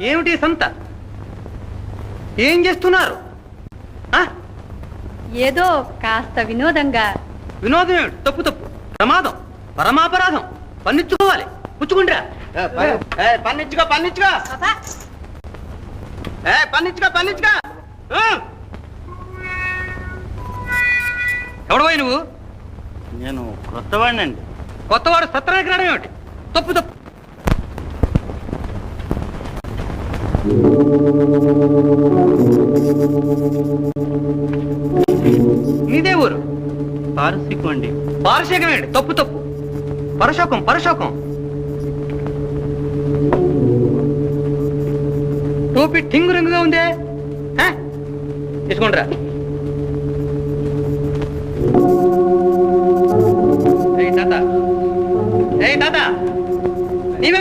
ఏమిటి సంత? ఏం చేస్తున్నారు? ఏదో కాస్త వినోదంగా. వినోదం ఏమిటి? తప్పు తప్పు, ప్రమాదం, పరమాపరాధం. పన్నిచ్చుకోవాలి. పుచ్చుకుంటా. పన్నిచ్చుకో పన్నిచ్చుకో పన్నిచ్చుకో పన్నిచ్చుకో. ఎవడపోయి నువ్వు? నేను కొత్తవాడినండి. కొత్తవాడు సత్రానికి రావడం ఏమిటి? తప్పు తప్పు. నీదే ఊరు? పారసికం అండి. పారశేకం ఏంటి? తప్పు తప్పు, పరశోకం పరశోకం. టోపీ టింగు రంగుగా ఉందే. తీసుకోండిరా. తాత, తాత, నీవే